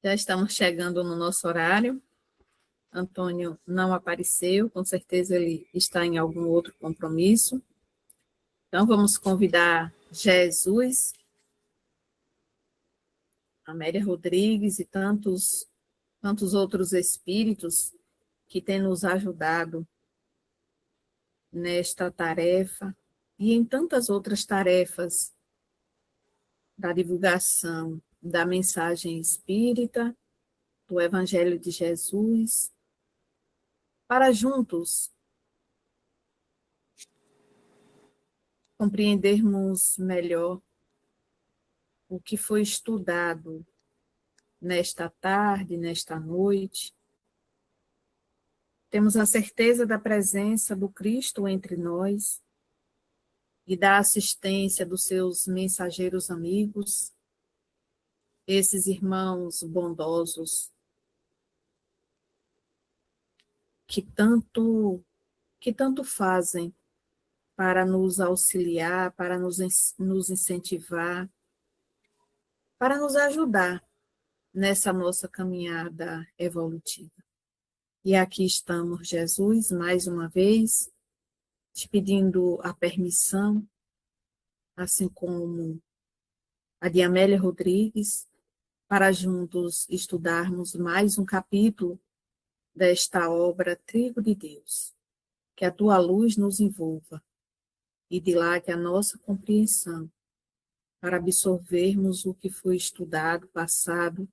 Já estamos chegando no nosso horário. Antônio não apareceu, com certeza ele está em algum outro compromisso. Então, vamos convidar Jesus, Amélia Rodrigues e tantos outros espíritos que têm nos ajudado nesta tarefa e em tantas outras tarefas da divulgação da mensagem espírita, do Evangelho de Jesus, para juntos compreendermos melhor o que foi estudado nesta tarde, nesta noite. Temos a certeza da presença do Cristo entre nós e da assistência dos seus mensageiros amigos, esses irmãos bondosos que tanto fazem para nos auxiliar, para nos incentivar, para nos ajudar nessa nossa caminhada evolutiva. E aqui estamos, Jesus, mais uma vez, te pedindo a permissão, assim como a de Amélia Rodrigues, para juntos estudarmos mais um capítulo desta obra Trigo de Deus. Que a tua luz nos envolva e dilate a nossa compreensão para absorvermos o que foi estudado, passado,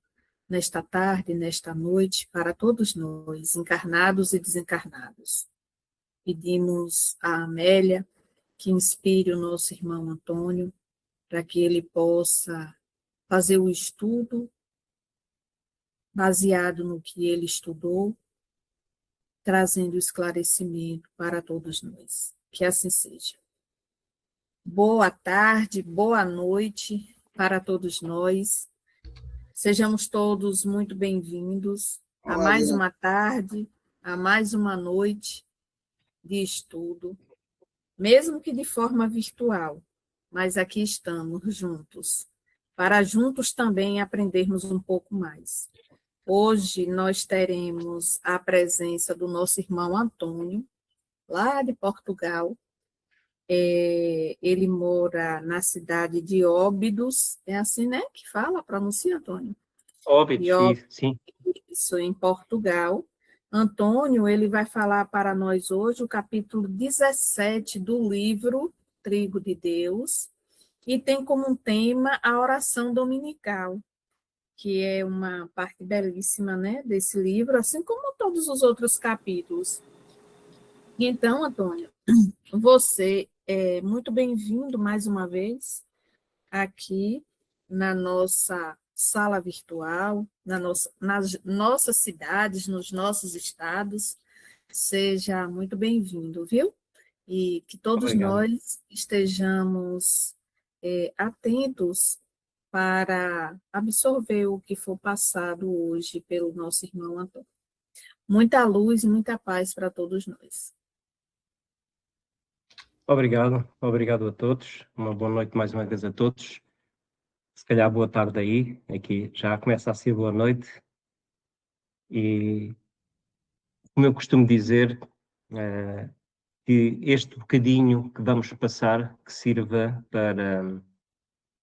nesta tarde, nesta noite, para todos nós, encarnados e desencarnados. Pedimos a Amélia que inspire o nosso irmão Antônio, para que ele possa fazer o estudo baseado no que ele estudou, trazendo esclarecimento para todos nós. Que assim seja. Boa tarde, boa noite para todos nós. Sejamos todos muito bem-vindos a mais uma tarde, a mais uma noite de estudo, mesmo que de forma virtual, mas aqui estamos juntos, para juntos também aprendermos um pouco mais. Hoje nós teremos a presença do nosso irmão Antônio, lá de Portugal. Ele mora na cidade de Óbidos, é assim, né, que fala, pronuncia, Antônio? Óbidos, sim. Isso, em Portugal. Antônio, ele vai falar para nós hoje o capítulo 17 do livro Trigo de Deus, e tem como tema a oração dominical, que é uma parte belíssima, né, desse livro, assim como todos os outros capítulos. Então, Antônio, você é muito bem-vindo mais uma vez aqui na nossa sala virtual, nas nossas cidades, nos nossos estados. Seja muito bem-vindo, viu? E que todos Obrigado. nós estejamos atentos para absorver o que for passado hoje pelo nosso irmão Antônio. Muita luz e muita paz para todos nós. Obrigado a todos. Uma boa noite mais uma vez a todos. Se calhar boa tarde aí, aqui já começa a ser boa noite. E como eu costumo dizer, que este bocadinho que vamos passar, que sirva para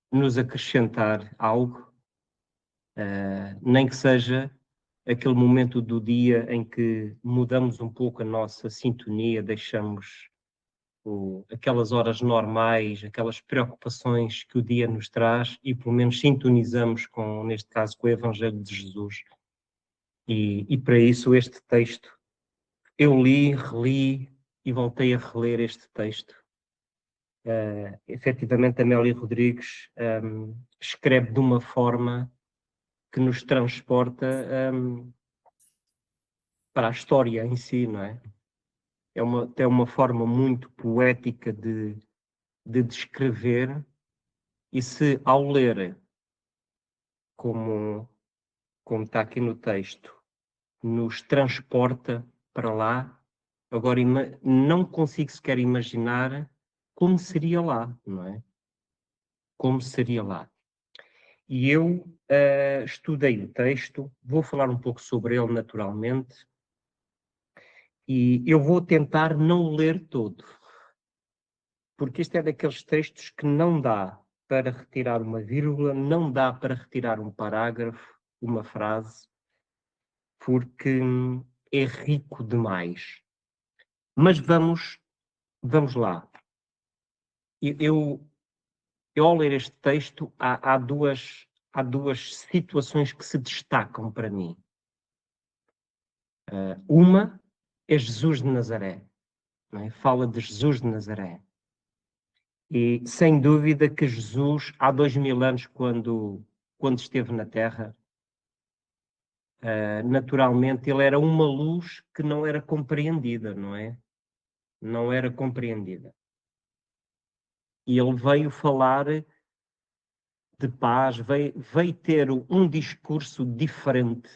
nos acrescentar algo, nem que seja aquele momento do dia em que mudamos um pouco a nossa sintonia, deixamos aquelas horas normais, aquelas preocupações que o dia nos traz e pelo menos sintonizamos com, neste caso, com o Evangelho de Jesus. E para isso este texto, eu li, reli e voltei a reler este texto. Efetivamente, Amélia Rodrigues escreve de uma forma que nos transporta para a história em si, não é? Tem uma forma muito poética de descrever. E se ao ler, como está aqui no texto, nos transporta para lá, agora não consigo sequer imaginar como seria lá, não é? Como seria lá. E eu estudei o texto, vou falar um pouco sobre ele naturalmente, e eu vou tentar não ler todo, porque este é daqueles textos que não dá para retirar uma vírgula, não dá para retirar um parágrafo, uma frase, porque é rico demais. Mas vamos lá. Eu ao ler este texto, há duas situações que se destacam para mim. Uma é Jesus de Nazaré, não é? Fala de Jesus de Nazaré. E, sem dúvida, que Jesus, há 2000 anos, quando esteve na Terra, naturalmente, ele era uma luz que não era compreendida, não é? Não era compreendida. E ele veio falar de paz, veio ter um discurso diferente,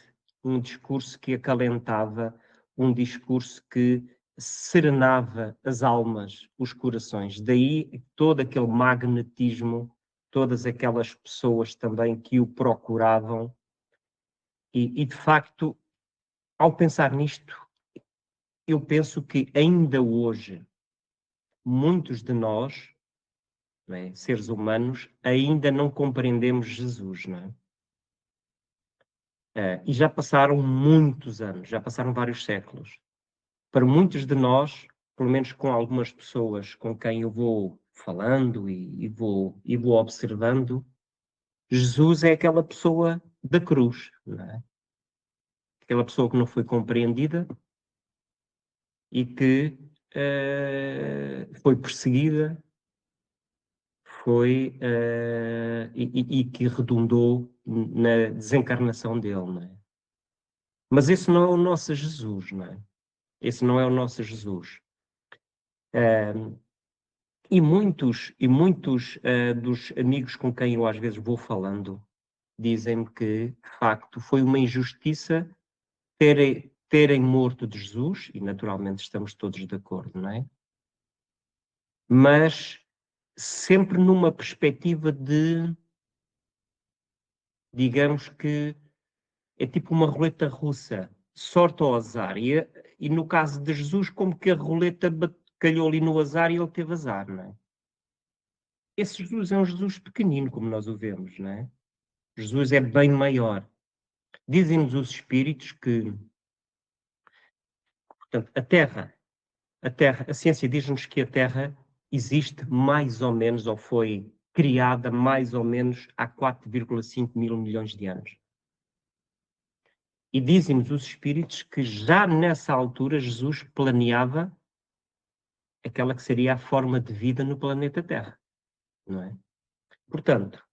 um discurso que acalentava, um discurso que serenava as almas, os corações. Daí todo aquele magnetismo, todas aquelas pessoas também que o procuravam. E de facto, ao pensar nisto, eu penso que ainda hoje, muitos de nós, não é, seres humanos, ainda não compreendemos Jesus, não é? E já passaram muitos anos, já passaram vários séculos. Para muitos de nós, pelo menos com algumas pessoas com quem eu vou falando e vou observando, Jesus é aquela pessoa da cruz, não é? Aquela pessoa que não foi compreendida e que foi perseguida, e que redundou na desencarnação dele, não é? Mas esse não é o nosso Jesus, não é? Esse não é o nosso Jesus. E muitos dos amigos com quem eu às vezes vou falando dizem-me que, de facto, foi uma injustiça terem morto de Jesus, e naturalmente estamos todos de acordo, não é? Mas sempre numa perspectiva de, digamos que é tipo uma roleta russa, sorte ou azar. E no caso de Jesus, como que a roleta calhou ali no azar e ele teve azar, não é? Esse Jesus é um Jesus pequenino, como nós o vemos, não é? Jesus é bem maior. Dizem-nos os espíritos que, portanto, a ciência diz-nos que a Terra existe mais ou menos, ou foi criada mais ou menos há 4,5 mil milhões de anos. E dizem-nos os espíritos que já nessa altura Jesus planeava aquela que seria a forma de vida no planeta Terra, não é? Portanto,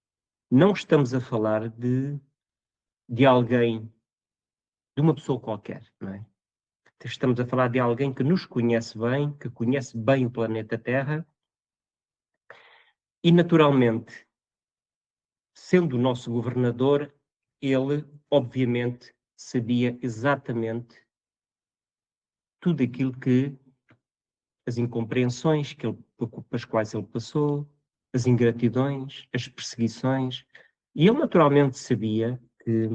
não estamos a falar de alguém, de uma pessoa qualquer, não é? Estamos a falar de alguém que nos conhece bem, que conhece bem o planeta Terra e, naturalmente, sendo o nosso governador, ele, obviamente, sabia exatamente tudo aquilo que, as incompreensões pelas quais ele passou, as ingratidões, as perseguições, e ele naturalmente sabia que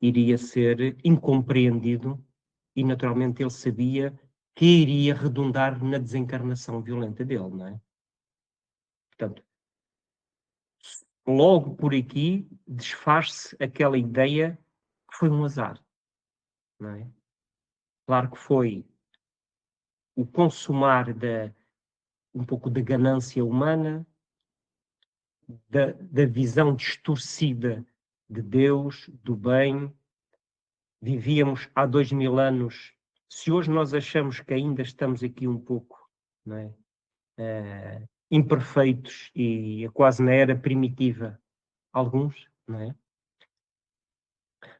iria ser incompreendido e naturalmente ele sabia que iria redundar na desencarnação violenta dele, não é? Portanto, logo por aqui desfaz-se aquela ideia que foi um azar, não é? Claro que foi o consumar um pouco da ganância humana, da visão distorcida de Deus, do bem. Vivíamos há 2000 anos. Se hoje nós achamos que ainda estamos aqui um pouco, não é? Imperfeitos e quase na era primitiva, alguns, não é?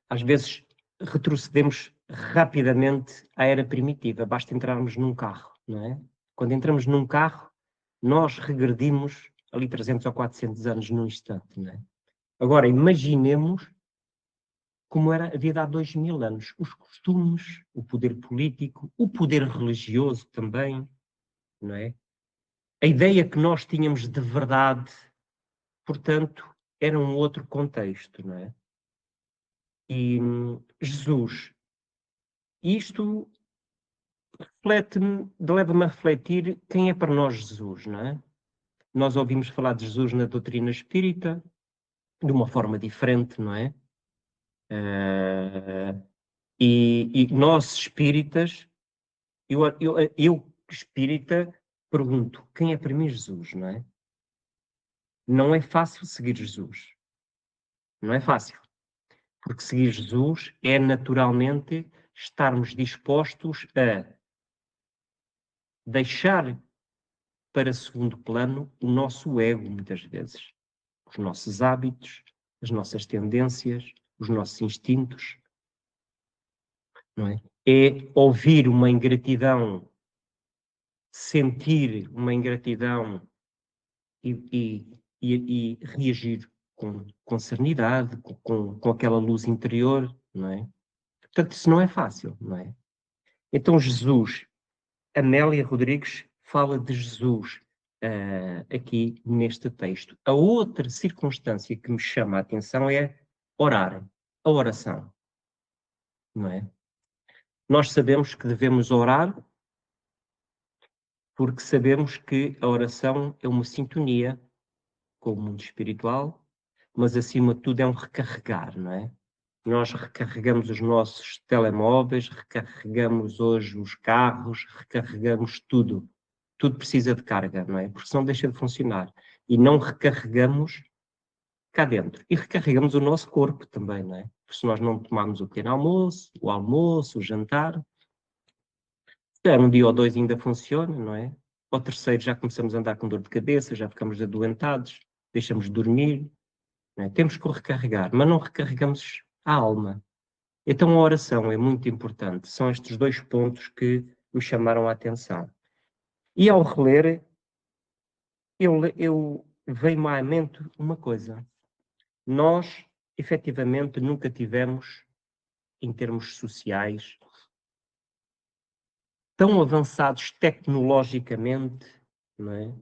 Às vezes retrocedemos rapidamente à era primitiva, basta entrarmos num carro, não é? Quando entramos num carro, nós regredimos ali 300 ou 400 anos num instante, não é? Agora, imaginemos como era a vida há 2000 anos. Os costumes, o poder político, o poder religioso também, não é? A ideia que nós tínhamos de verdade. Portanto, era um outro contexto, não é? E Jesus, isto leva-me a refletir quem é para nós Jesus, não é? Nós ouvimos falar de Jesus na doutrina espírita de uma forma diferente, não é? Eh, e nós espíritas, eu espírita, pergunto, quem é para mim Jesus, não é? Não é fácil seguir Jesus. Não é fácil. Porque seguir Jesus é naturalmente estarmos dispostos a deixar para segundo plano o nosso ego, muitas vezes. Os nossos hábitos, as nossas tendências, os nossos instintos. Não é? É ouvir uma ingratidão, sentir uma ingratidão e reagir com serenidade, com aquela luz interior, não é? Portanto, isso não é fácil, não é? Então, Jesus, Amélia Rodrigues fala de Jesus aqui neste texto. A outra circunstância que me chama a atenção é orar, a oração, não é? Nós sabemos que devemos orar porque sabemos que a oração é uma sintonia com o mundo espiritual, mas acima de tudo é um recarregar, não é? Nós recarregamos os nossos telemóveis, recarregamos hoje os carros, recarregamos tudo. Tudo precisa de carga, não é? Porque senão deixa de funcionar. E não recarregamos cá dentro. E recarregamos o nosso corpo também, não é? Porque se nós não tomarmos o pequeno almoço, o jantar, um dia ou dois ainda funciona, não é? Ao terceiro já começamos a andar com dor de cabeça, já ficamos adoentados, deixamos de dormir, não é? Temos que o recarregar, mas não recarregamos a alma. Então a oração é muito importante. São estes dois pontos que me chamaram a atenção. E ao reler, eu veio-me à mente uma coisa. Nós, efetivamente, nunca tivemos, em termos sociais, tão avançados tecnologicamente, não é?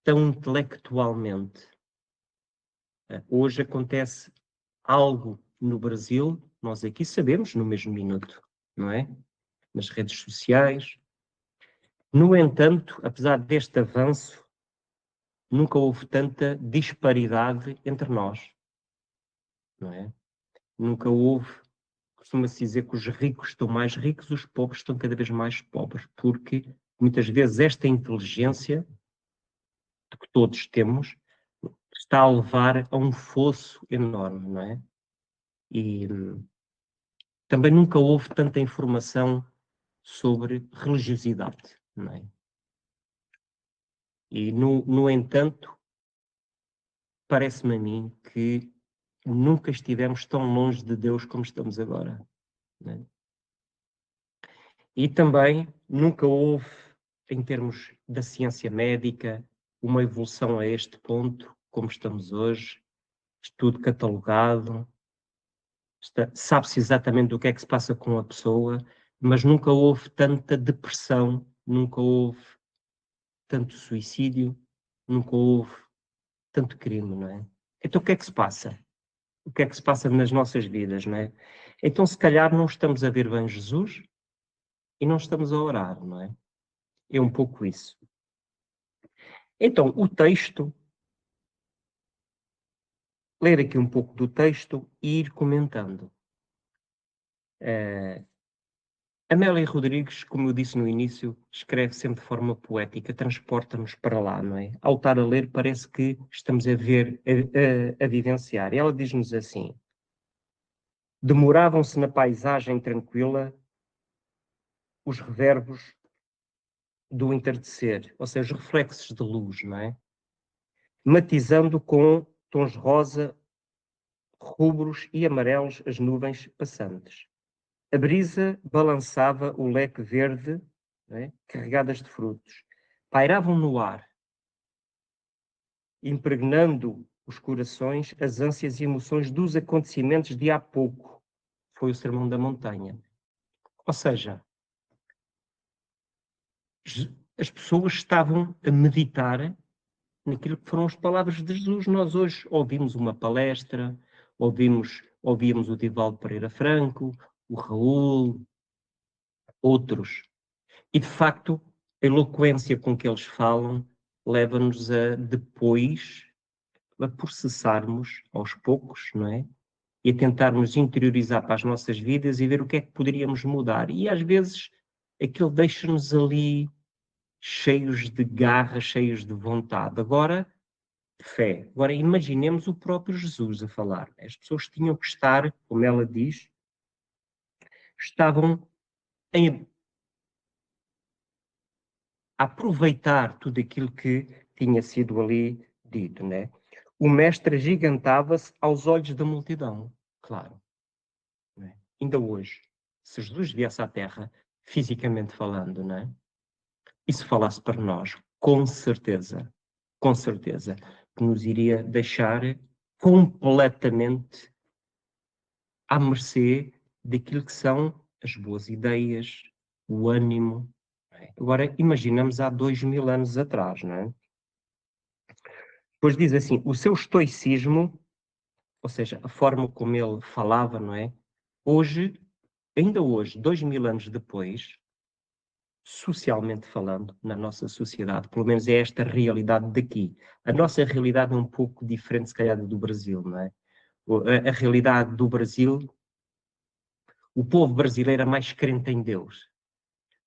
Tão intelectualmente. Hoje acontece algo no Brasil, nós aqui sabemos no mesmo minuto, não é? Nas redes sociais. No entanto, apesar deste avanço, nunca houve tanta disparidade entre nós, não é? Nunca houve, costuma-se dizer que os ricos estão mais ricos, os pobres estão cada vez mais pobres, porque muitas vezes esta inteligência que todos temos está a levar a um fosso enorme, não é? E também nunca houve tanta informação sobre religiosidade, não é? E, no entanto, parece-me a mim que nunca estivemos tão longe de Deus como estamos agora, não é? E também nunca houve, em termos da ciência médica, uma evolução a este ponto, como estamos hoje, tudo catalogado, sabe-se exatamente o que é que se passa com a pessoa, mas nunca houve tanta depressão, nunca houve tanto suicídio, nunca houve tanto crime, não é? Então o que é que se passa? O que é que se passa nas nossas vidas, não é? Então se calhar não estamos a ver bem Jesus e não estamos a orar, não é? É um pouco isso. Então, o texto, ler aqui um pouco do texto e ir comentando. Amélia Rodrigues, como eu disse no início, escreve sempre de forma poética, transporta-nos para lá, não é? Ao estar a ler, parece que estamos a ver, a vivenciar. E ela diz-nos assim: demoravam-se na paisagem tranquila os reverbos do entardecer, ou seja, os reflexos de luz, não é? Matizando com tons rosa, rubros e amarelos as nuvens passantes. A brisa balançava o leque verde, não é? Carregadas de frutos. Pairavam no ar, impregnando os corações as ânsias e emoções dos acontecimentos de há pouco. Foi o Sermão da Montanha. Ou seja, as pessoas estavam a meditar naquilo que foram as palavras de Jesus. Nós hoje ouvimos uma palestra, ouvíamos o Divaldo Pereira Franco, o Raul, outros. E, de facto, a eloquência com que eles falam leva-nos a, depois, a processarmos aos poucos, não é? E a tentarmos interiorizar para as nossas vidas e ver o que é que poderíamos mudar. E, às vezes, aquilo deixa-nos ali cheios de garra, cheios de vontade. Agora, de fé. Agora, imaginemos o próprio Jesus a falar. As pessoas tinham que estar, como ela diz, estavam a aproveitar tudo aquilo que tinha sido ali dito, né? O mestre agigantava-se aos olhos da multidão, claro. Né? Ainda hoje, se Jesus viesse à Terra, fisicamente falando, né? E se falasse para nós, com certeza, que nos iria deixar completamente à mercê daquilo que são as boas ideias, o ânimo. Agora, imaginamos há 2000 anos atrás, não é? Depois diz assim, o seu estoicismo, ou seja, a forma como ele falava, não é? Hoje, ainda hoje, 2000 anos depois, socialmente falando, na nossa sociedade, pelo menos é esta realidade daqui. A nossa realidade é um pouco diferente, se calhar, do Brasil, não é? A realidade do Brasil, o povo brasileiro é mais crente em Deus.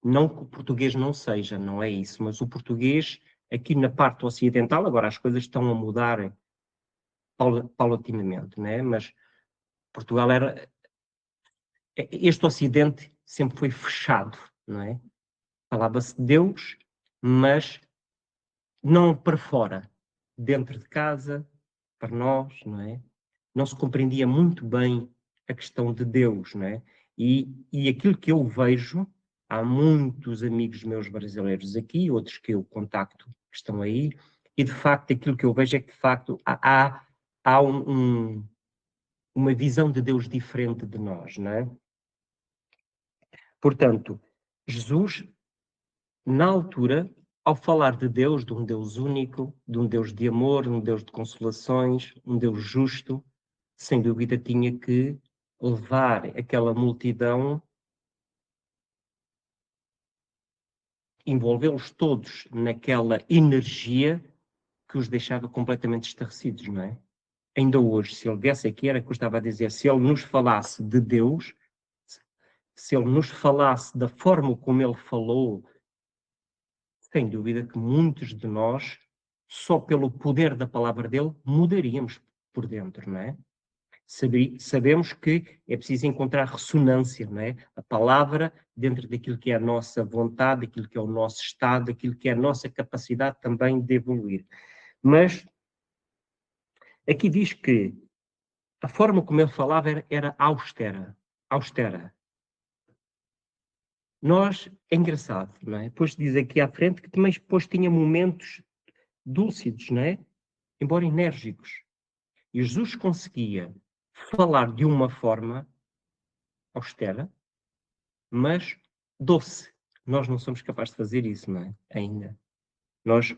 Não que o português não seja, não é isso, mas o português, aqui na parte ocidental, agora as coisas estão a mudar paulatinamente, né? Mas Portugal era... Este Ocidente sempre foi fechado, não é? Falava-se de Deus, mas não para fora, dentro de casa, para nós, não é? Não se compreendia muito bem a questão de Deus, não é? E aquilo que eu vejo, há muitos amigos meus brasileiros aqui, outros que eu contacto que estão aí, e de facto aquilo que eu vejo é que de facto há uma visão de Deus diferente de nós, não é? Portanto, Jesus, na altura, ao falar de Deus, de um Deus único, de um Deus de amor, um Deus de consolações, um Deus justo, sem dúvida tinha que levar aquela multidão, envolvê-los todos naquela energia que os deixava completamente estarrecidos, não é? Ainda hoje, se ele viesse aqui, era o que eu estava a dizer, se ele nos falasse de Deus, se ele nos falasse da forma como ele falou, sem dúvida que muitos de nós, só pelo poder da palavra dele, mudaríamos por dentro, não é? Sabemos que é preciso encontrar ressonância, não é? A palavra dentro daquilo que é a nossa vontade, daquilo que é o nosso estado, daquilo que é a nossa capacidade também de evoluir. Mas aqui diz que a forma como ele falava era austera. Nós, é engraçado, não é? Depois diz aqui à frente que também depois tinha momentos dúlcidos, não é? Embora enérgicos. E Jesus conseguia falar de uma forma austera, mas doce. Nós não somos capazes de fazer isso, não é? Ainda. Nós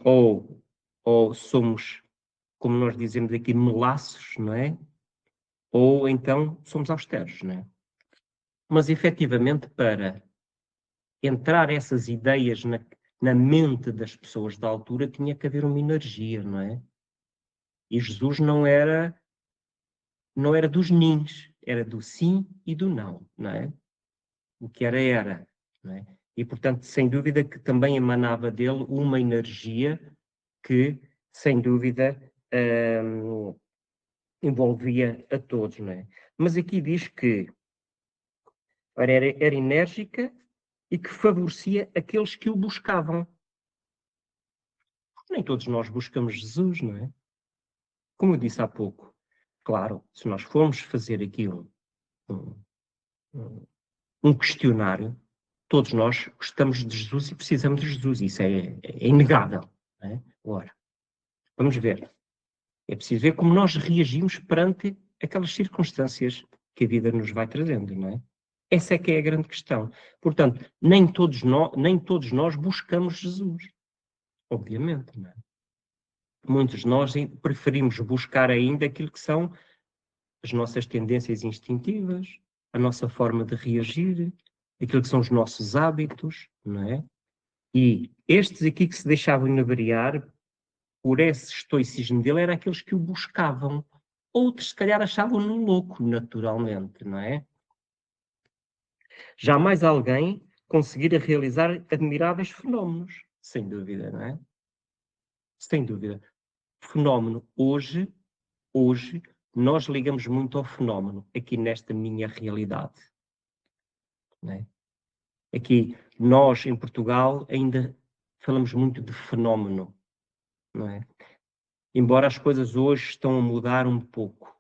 ou somos, como nós dizemos aqui, melaços, não é? Ou então somos austeros, não é? Mas efetivamente para entrar essas ideias na mente das pessoas da altura tinha que haver uma energia, não é? E Jesus não era dos nins, era do sim e do não, não é? O que era, não é? E, portanto, sem dúvida que também emanava dele uma energia que, sem dúvida, envolvia a todos, não é? Mas aqui diz que era enérgica e que favorecia aqueles que o buscavam. Nem todos nós buscamos Jesus, não é? Como eu disse há pouco, claro, se nós formos fazer aqui um questionário, todos nós gostamos de Jesus e precisamos de Jesus, isso é inegável, não é? Agora, vamos ver. É preciso ver como nós reagimos perante aquelas circunstâncias que a vida nos vai trazendo, não é? Essa é que é a grande questão. Portanto, nem todos nós buscamos Jesus. Obviamente, não é? muitos de nós preferimos buscar ainda aquilo que são as nossas tendências instintivas, a nossa forma de reagir, aquilo que são os nossos hábitos, não é? E estes aqui que se deixavam inebriar por esse estoicismo dele eram aqueles que o buscavam. Outros, se calhar, achavam-no louco, naturalmente, não é? Jamais alguém conseguira realizar admiráveis fenómenos, sem dúvida, não é? Sem dúvida. Fenómeno, hoje, nós ligamos muito ao fenómeno, aqui nesta minha realidade, não é? Aqui, nós, em Portugal, ainda falamos muito de fenómeno, não é? Embora as coisas hoje estão a mudar um pouco,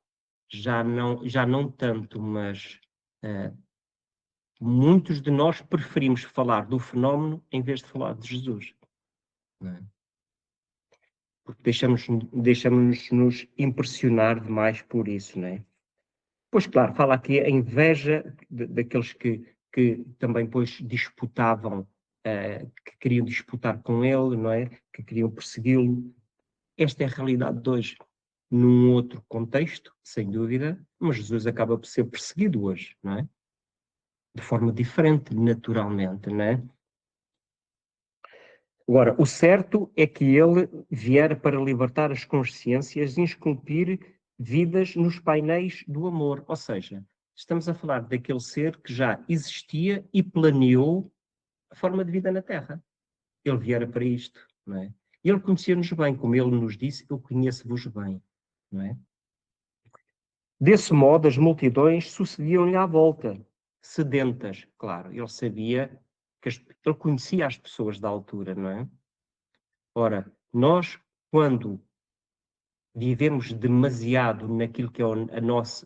já não tanto, mas muitos de nós preferimos falar do fenómeno em vez de falar de Jesus, não é? Porque deixamos-nos impressionar demais por isso, não é? Pois claro, fala aqui a inveja daqueles que também depois disputavam, que queriam disputar com ele, não é? Que queriam persegui-lo. Esta é a realidade de hoje. Num outro contexto, sem dúvida, mas Jesus acaba por ser perseguido hoje, não é? De forma diferente, naturalmente, não é? Agora, o certo é que ele viera para libertar as consciências e esculpir vidas nos painéis do amor. Ou seja, estamos a falar daquele ser que já existia e planeou a forma de vida na Terra. Ele viera para isto, não é? Ele conhecia-nos bem, como ele nos disse, eu conheço-vos bem, não é? Desse modo, as multidões sucediam-lhe à volta, sedentas, claro. Ele sabia que ele conhecia as pessoas da altura, não é? Ora, nós, quando vivemos demasiado naquilo que é o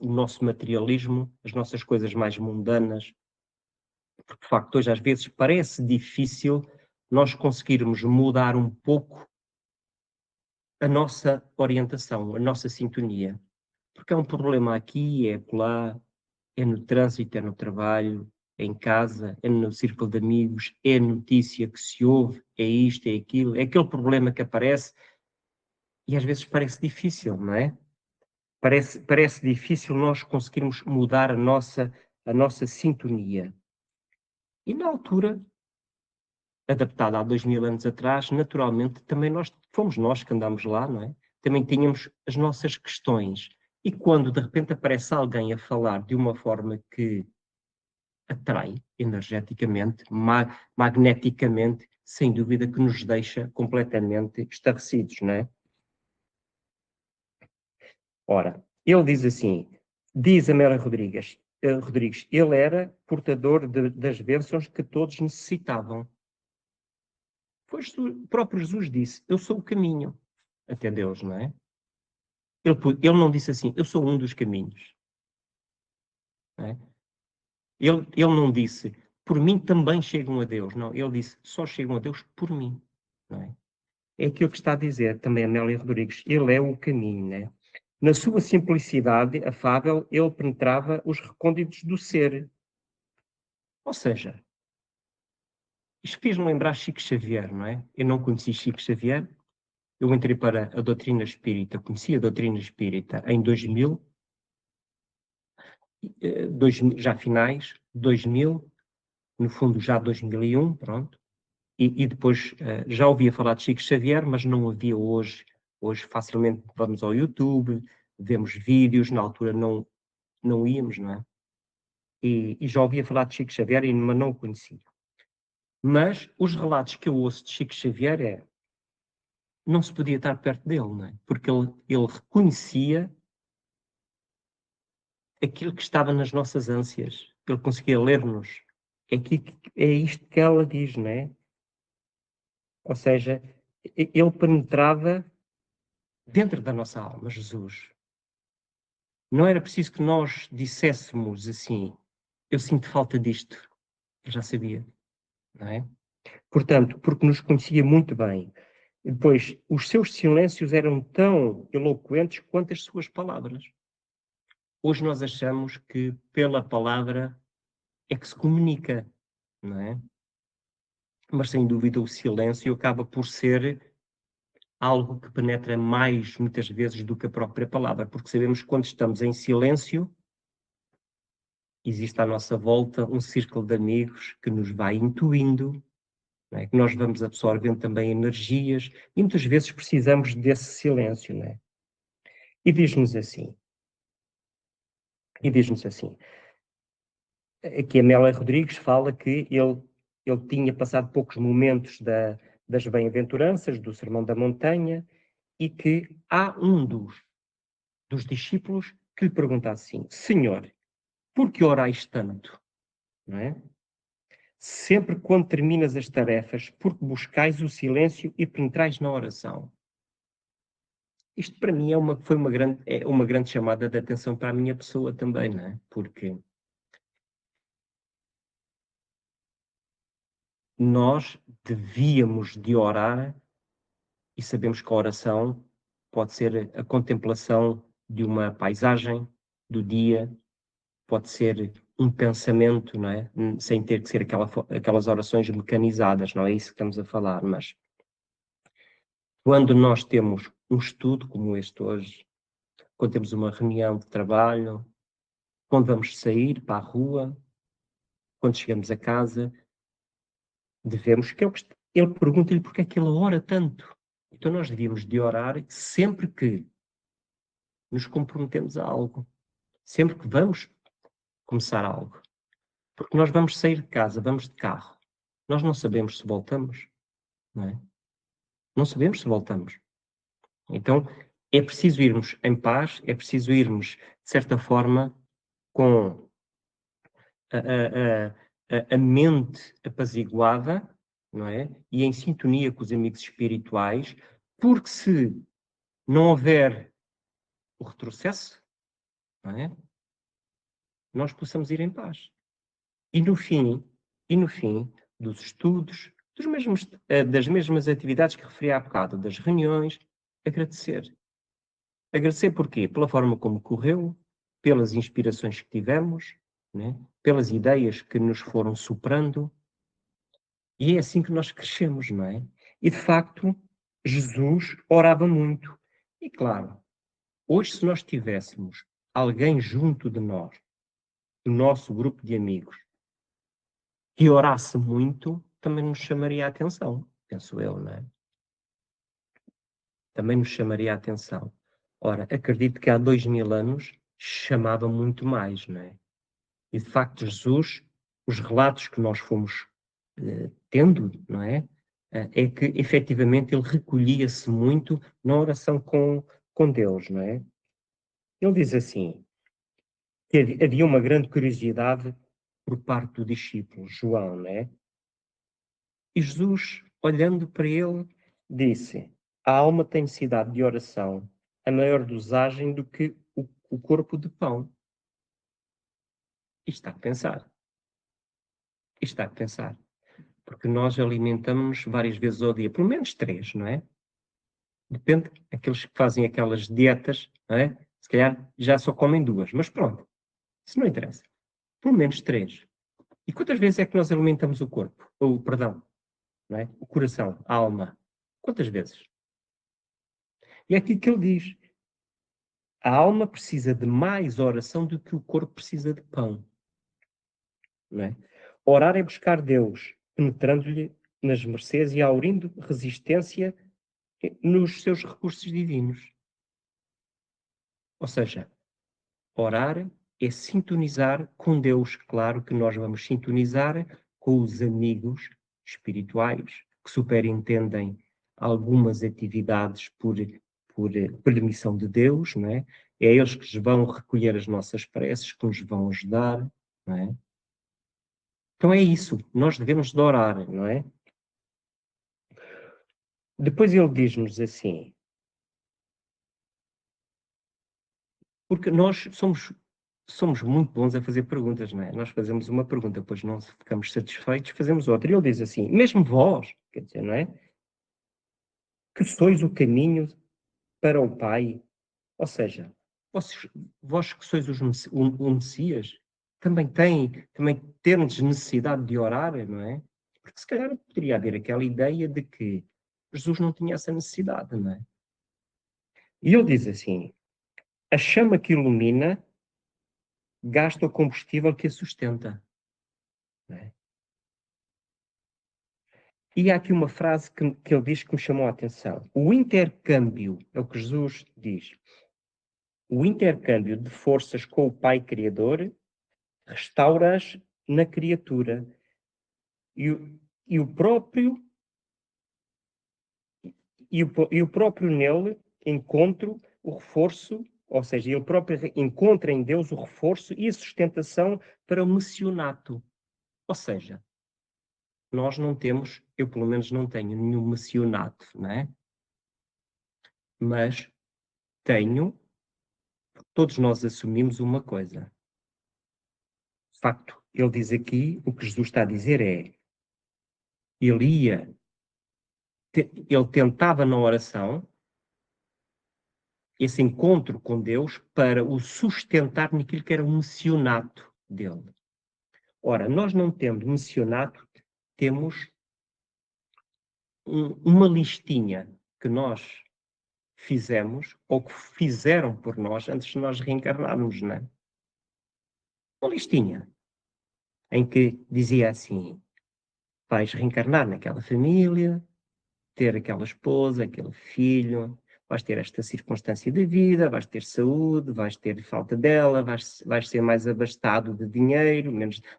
nosso materialismo, as nossas coisas mais mundanas, porque de facto hoje às vezes parece difícil nós conseguirmos mudar um pouco a nossa orientação, a nossa sintonia. Porque é um problema aqui, é acolá, é no trânsito, é no trabalho, é em casa, é no círculo de amigos, é a notícia que se ouve, é isto, é aquilo, é aquele problema que aparece e às vezes parece difícil, não é? Parece difícil nós conseguirmos mudar a nossa sintonia. E na altura, adaptada há 2000 anos atrás, naturalmente também fomos nós que andámos lá, não é? Também tínhamos as nossas questões. E quando de repente aparece alguém a falar de uma forma que atrai energeticamente, magneticamente, sem dúvida que nos deixa completamente estarrecidos, não é? Ora, ele diz assim, diz Amélia Rodrigues, ele era portador das bênçãos que todos necessitavam. Pois o próprio Jesus disse, eu sou o caminho até Deus, não é? Ele não disse assim, eu sou um dos caminhos. Não é? Ele não disse, por mim também chegam a Deus. Não, ele disse, só chegam a Deus por mim. Não é? É aquilo que está a dizer também Amélia Rodrigues. Ele é o caminho, né? Na sua simplicidade afável, ele penetrava os recônditos do ser. Ou seja, isto fez-me lembrar Chico Xavier, não é? Eu não conheci Chico Xavier. Eu entrei para a doutrina espírita, conheci a doutrina espírita em 2000, já finais, 2000, no fundo já 2001, pronto. E depois já ouvia falar de Chico Xavier, mas não havia hoje. Hoje facilmente vamos ao YouTube, vemos vídeos, na altura não íamos, não é? E já ouvia falar de Chico Xavier, mas não o conhecia. Mas os relatos que eu ouço de Chico Xavier não se podia estar perto dele, não é? Porque ele reconhecia aquilo que estava nas nossas ânsias. Ele conseguia ler-nos. É isto que ela diz, não é? Ou seja, ele penetrava dentro da nossa alma, Jesus. Não era preciso que nós disséssemos assim, eu sinto falta disto. Eu já sabia, não é? Portanto, porque nos conhecia muito bem. E depois, os seus silêncios eram tão eloquentes quanto as suas palavras. Hoje nós achamos que pela palavra é que se comunica, não é? Mas sem dúvida o silêncio acaba por ser algo que penetra mais, muitas vezes, do que a própria palavra, porque sabemos que quando estamos em silêncio, existe à nossa volta um círculo de amigos que nos vai intuindo, não é? Que nós vamos absorvendo também energias, e muitas vezes precisamos desse silêncio, não é? E diz-nos assim, aqui a Amélia Rodrigues fala que ele tinha passado poucos momentos das bem-aventuranças, do Sermão da Montanha, e que há um dos discípulos que lhe pergunta assim: Senhor, por que orais tanto? Não é? Sempre quando terminas as tarefas, porque buscais o silêncio e penetrais na oração. Isto para mim foi uma grande chamada de atenção para a minha pessoa também, não é? Porque nós devíamos de orar, e sabemos que a oração pode ser a contemplação de uma paisagem do dia, pode ser um pensamento, não é? Sem ter que ser aquelas orações mecanizadas, não é isso que estamos a falar, mas quando nós temos um estudo como este hoje, quando temos uma reunião de trabalho, quando vamos sair para a rua, quando chegamos a casa, devemos, que ele pergunta-lhe porque é que ele ora tanto. Então nós devíamos de orar sempre que nos comprometemos a algo, sempre que vamos começar algo. Porque nós vamos sair de casa, vamos de carro. Nós não sabemos se voltamos, não é? Não sabemos se voltamos. Então, é preciso irmos em paz, é preciso irmos, de certa forma, com a mente apaziguada, não é? E em sintonia com os amigos espirituais, porque se não houver o retrocesso, não é? Nós possamos ir em paz. E no fim dos estudos, das mesmas atividades que referi há bocado, das reuniões, agradecer. Agradecer porquê? Pela forma como correu, pelas inspirações que tivemos, né? Pelas ideias que nos foram soprando. E é assim que nós crescemos, não é? E, de facto, Jesus orava muito. E, claro, hoje, se nós tivéssemos alguém junto de nós, do nosso grupo de amigos, que orasse muito, também nos chamaria a atenção, penso eu, não é? Também nos chamaria a atenção. Ora, acredito que há 2000 anos chamava muito mais, não é? E, de facto, Jesus, os relatos que nós fomos tendo, não é? É que, efetivamente, ele recolhia-se muito na oração com Deus, não é? Ele diz assim, que havia uma grande curiosidade por parte do discípulo João, não é? E Jesus, olhando para ele, disse: a alma tem necessidade de oração, a maior dosagem do que o corpo de pão. Isto está a pensar. Isto está a pensar. Porque nós alimentamos várias vezes ao dia, pelo menos 3, não é? Depende, aqueles que fazem aquelas dietas, não é? Se calhar já só comem 2, mas pronto, isso não interessa. Pelo menos 3. E quantas vezes é que nós alimentamos o corpo? Ou, perdão, não é? O coração, a alma. Quantas vezes? E é aquilo que ele diz. A alma precisa de mais oração do que o corpo precisa de pão. Não é? Orar é buscar Deus, penetrando-lhe nas mercês e aurindo resistência nos seus recursos divinos. Ou seja, orar é sintonizar com Deus. Claro que nós vamos sintonizar com os amigos espirituais que superintendem algumas atividades por permissão de Deus, não é? É eles que vão recolher as nossas preces, que nos vão ajudar, não é? Então é isso, nós devemos de orar, não é? Depois ele diz-nos assim, porque nós somos muito bons a fazer perguntas, não é? Nós fazemos uma pergunta, depois não ficamos satisfeitos, fazemos outra. E ele diz assim, mesmo vós, quer dizer, não é? Que sois o caminho para o Pai. Ou seja, vós que sois o Messias, também temos necessidade de orar, não é? Porque se calhar poderia haver aquela ideia de que Jesus não tinha essa necessidade, não é? E ele diz assim, a chama que ilumina gasta o combustível que a sustenta. Não é? E há aqui uma frase que ele diz que me chamou a atenção. O intercâmbio, é o que Jesus diz, o intercâmbio de forças com o Pai Criador restaura-as na criatura. E o próprio e o próprio nele encontro o reforço, ou seja, ele próprio encontra em Deus o reforço e a sustentação para o missionato. Ou seja, nós não temos, eu pelo menos não tenho nenhum missionato, não é? Mas tenho, todos nós assumimos uma coisa. De facto, ele diz aqui, o que Jesus está a dizer é, ele tentava na oração esse encontro com Deus para o sustentar naquilo que era o missionato dele. Ora, nós não tendo missionato, temos uma listinha que nós fizemos, ou que fizeram por nós antes de nós reencarnarmos, não é? Uma listinha, em que dizia assim, vais reencarnar naquela família, ter aquela esposa, aquele filho, vais ter esta circunstância de vida, vais ter saúde, vais ter falta dela, vais ser mais abastado de dinheiro,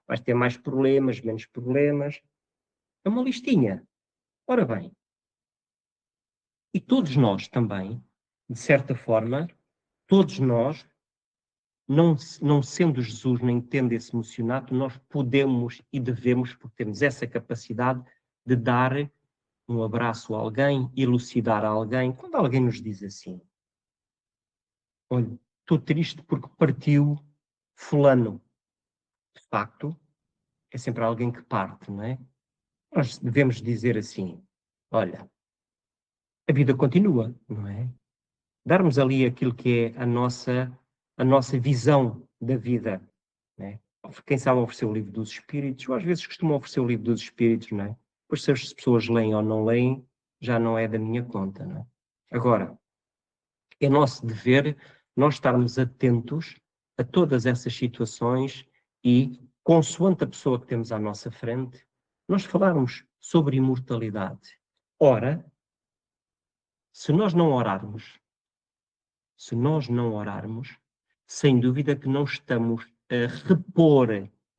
vais ter mais problemas, menos problemas. É uma listinha. Ora bem, e todos nós também, de certa forma, todos nós, não sendo Jesus nem tendo esse missionato, nós podemos e devemos, porque temos essa capacidade de dar um abraço a alguém, elucidar a alguém. Quando alguém nos diz assim, olha, estou triste porque partiu fulano. De facto, é sempre alguém que parte, não é? Nós devemos dizer assim, olha, a vida continua, não é? Darmos ali aquilo que é a nossa visão da vida, não é? Quem sabe oferecer o livro dos Espíritos, ou às vezes costumam oferecer o livro dos Espíritos, não é? Pois se as pessoas leem ou não leem, já não é da minha conta, não é? Agora, é nosso dever nós estarmos atentos a todas essas situações e, consoante a pessoa que temos à nossa frente, nós falarmos sobre imortalidade. Ora, se nós não orarmos, sem dúvida que não estamos a repor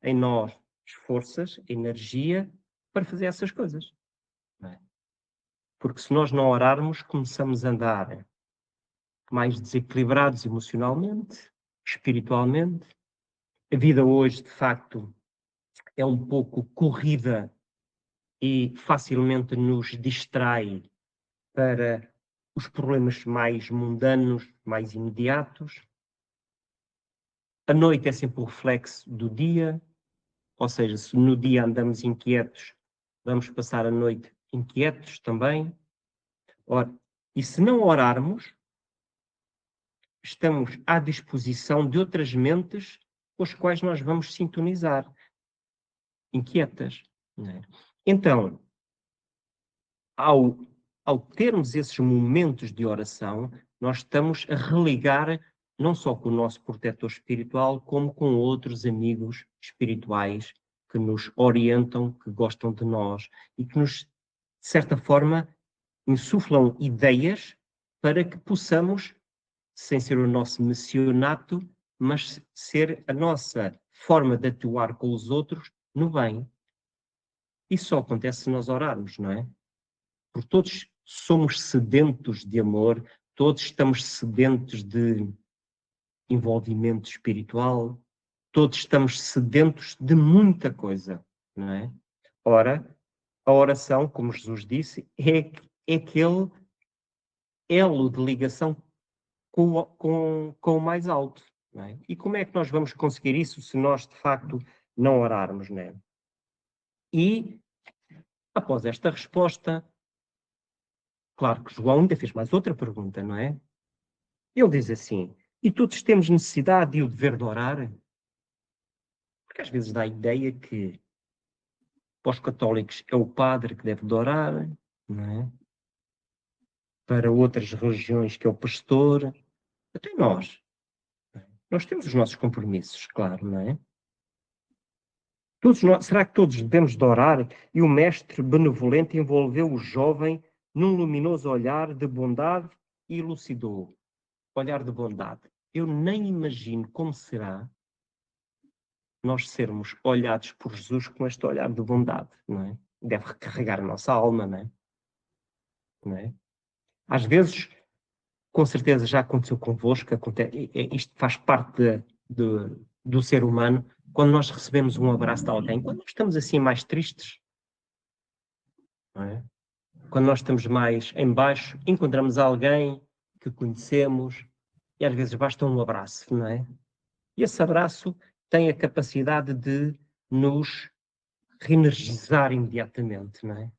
em nós forças, energia, para fazer essas coisas. Não é? Porque se nós não orarmos, começamos a andar mais desequilibrados emocionalmente, espiritualmente. A vida hoje, de facto, é um pouco corrida e facilmente nos distrai para os problemas mais mundanos, mais imediatos. A noite é sempre o reflexo do dia, ou seja, se no dia andamos inquietos, vamos passar a noite inquietos também. Ora, e se não orarmos, estamos à disposição de outras mentes com as quais nós vamos sintonizar, inquietas. Não é? Então, ao termos esses momentos de oração, nós estamos a religar não só com o nosso protetor espiritual, como com outros amigos espirituais que nos orientam, que gostam de nós e que nos, de certa forma, insuflam ideias para que possamos, sem ser o nosso missionato, mas ser a nossa forma de atuar com os outros no bem. Isso só acontece se nós orarmos, não é? Porque todos somos sedentos de amor, todos estamos sedentos de envolvimento espiritual, todos estamos sedentos de muita coisa, não é? Ora, a oração, como Jesus disse, é aquele elo de ligação com o mais alto, não é? E como é que nós vamos conseguir isso se nós, de facto, não orarmos, não é? E, após esta resposta, claro que João ainda fez mais outra pergunta, não é? Ele diz assim, e todos temos necessidade e o dever de orar? Porque às vezes dá a ideia que para os católicos é o padre que deve de orar, não é? para outras religiões, que é o pastor, até nós. Nós temos os nossos compromissos, claro, não é? Será que todos devemos de orar? E o mestre benevolente envolveu o jovem num luminoso olhar de bondade e elucidou. Olhar de bondade. Eu nem imagino como será nós sermos olhados por Jesus com este olhar de bondade, não é? Deve recarregar a nossa alma, não é? Às vezes, com certeza já aconteceu convosco, isto faz parte do ser humano, quando nós recebemos um abraço de alguém, quando nós estamos assim mais tristes, não é? Quando nós estamos mais em baixo, encontramos alguém que conhecemos e às vezes basta um abraço, não é? E esse abraço tem a capacidade de nos reenergizar imediatamente, não é?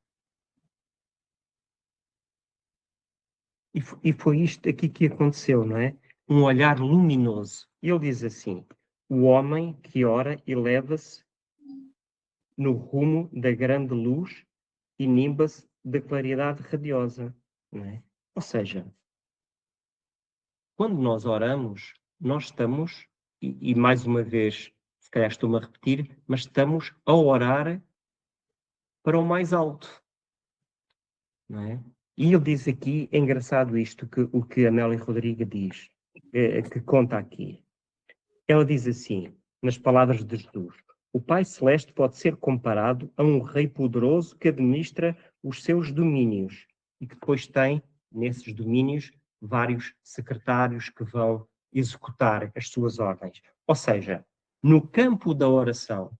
E foi isto aqui que aconteceu, não é? Um olhar luminoso. E ele diz assim: o homem que ora eleva-se no rumo da grande luz e nimba-se da claridade radiosa, não é? Ou seja, quando nós oramos, nós estamos, e mais uma vez, se calhar estou-me a repetir, mas estamos a orar para o mais alto, não é? E ele diz aqui, é engraçado isto, o que a Amélia Rodriga diz, que conta aqui. Ela diz assim, nas palavras de Jesus: o Pai Celeste pode ser comparado a um rei poderoso que administra os seus domínios e que depois tem, nesses domínios, vários secretários que vão executar as suas ordens. Ou seja, no campo da oração,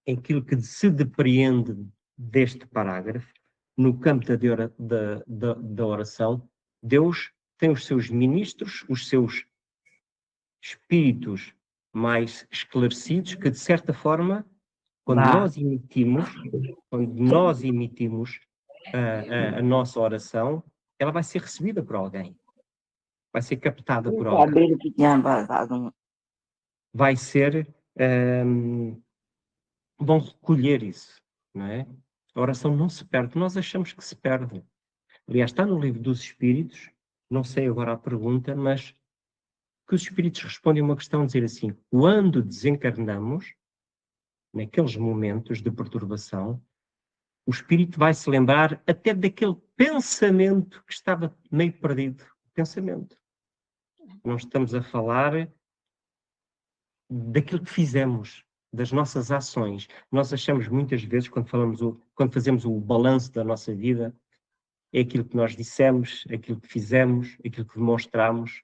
aquilo que se depreende deste parágrafo, no campo da oração, Deus tem os seus ministros, os seus espíritos mais esclarecidos, que de certa forma, quando nós emitimos a nossa oração, ela vai ser recebida por alguém, vai ser captada por alguém, vai ser, vão recolher isso, não é? A oração não se perde, nós achamos que se perde. Aliás, está no livro dos Espíritos, não sei agora a pergunta, mas que os Espíritos respondem uma questão, dizer assim: quando desencarnamos, naqueles momentos de perturbação, o Espírito vai se lembrar até daquele pensamento que estava meio perdido. Pensamento. Não estamos a falar daquilo que fizemos, das nossas ações. Nós achamos muitas vezes, quando fazemos o balanço da nossa vida, é aquilo que nós dissemos, aquilo que fizemos, aquilo que demonstramos,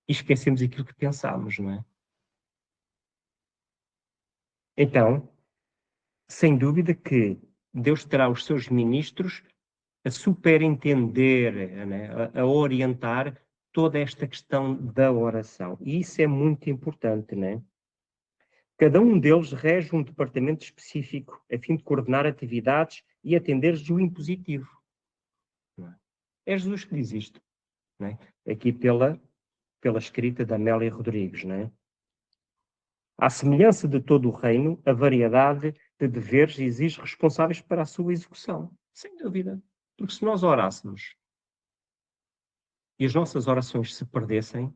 e esquecemos aquilo que pensámos, não é? Então, sem dúvida que Deus terá os seus ministros a superentender, né, a orientar toda esta questão da oração. E isso é muito importante, né? Cada um deles rege um departamento específico, a fim de coordenar atividades e atender-lhes o impositivo. É Jesus que diz isto, né? Aqui pela escrita da Amélia Rodrigues, né? À semelhança de todo o reino, a variedade de deveres exige responsáveis para a sua execução. Sem dúvida. Porque se nós orássemos e as nossas orações se perdessem,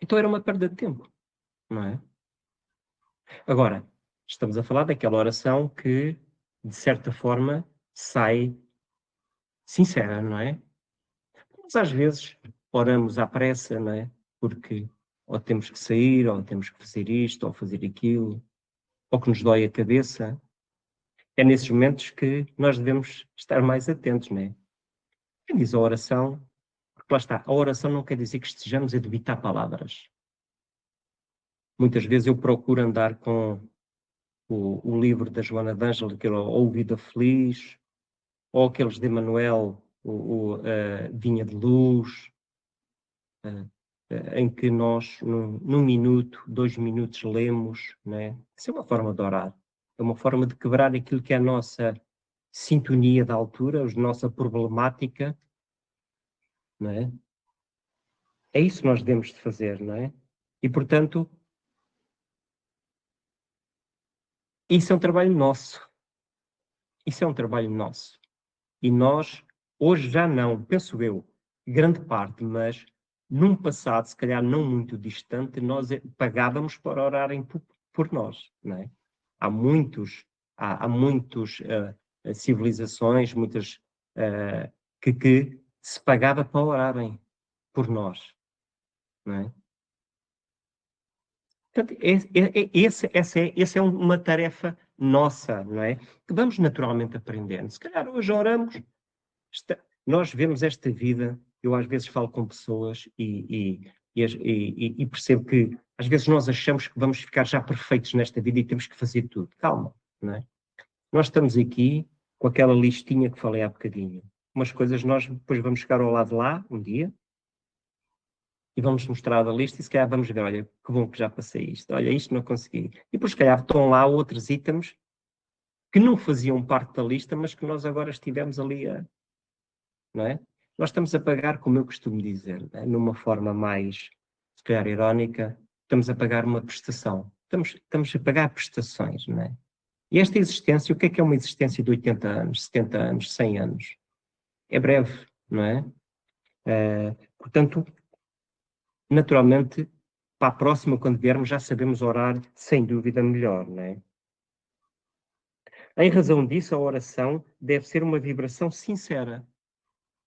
então era uma perda de tempo, não é? Agora, estamos a falar daquela oração que, de certa forma, sai sincera, não é? Mas às vezes oramos à pressa, não é? Porque ou temos que sair, ou temos que fazer isto, ou fazer aquilo, ou que nos dói a cabeça. É nesses momentos que nós devemos estar mais atentos, não é? Quem diz a oração, porque lá está, a oração não quer dizer que estejamos a debitar palavras. Muitas vezes eu procuro andar com o livro da Joana d'Ângelo, que é Ou Vida Feliz, ou aqueles de Emanuel, Vinha de Luz, em que nós, num minuto, 2 minutos, lemos, né? Isso é uma forma de orar. É uma forma de quebrar aquilo que é a nossa sintonia da altura, a nossa problemática, não é? É isso que nós devemos de fazer, não é? E, portanto, isso é um trabalho nosso. Isso é um trabalho nosso. E nós Hoje já não, penso eu, grande parte, mas num passado, se calhar não muito distante, nós pagávamos para orarem por nós, não é? Há muitos civilizações, muitas que se pagava para orarem por nós, não é? Portanto, essa é uma tarefa nossa, não é? Que vamos naturalmente aprendendo. Se calhar hoje oramos, nós vemos esta vida, eu às vezes falo com pessoas e percebo que às vezes nós achamos que vamos ficar já perfeitos nesta vida e temos que fazer tudo. Calma, não é? Nós estamos aqui com aquela listinha que falei há bocadinho. Umas coisas nós depois vamos chegar ao lado de lá, um dia, e vamos mostrar a lista e se calhar vamos ver, olha, que bom que já passei isto, olha, isto não consegui. E depois se calhar estão lá outros itens que não faziam parte da lista, mas que nós agora estivemos ali não é? Nós estamos a pagar, como eu costumo dizer, né? Numa forma mais, se calhar, irónica, estamos a pagar uma prestação. Estamos a pagar prestações, não é? E esta existência, o que é uma existência de 80 anos, 70 anos, 100 anos? É breve, não é? Portanto, naturalmente, para a próxima, quando viermos, já sabemos orar, sem dúvida, melhor, não é? Em razão disso, a oração deve ser uma vibração sincera,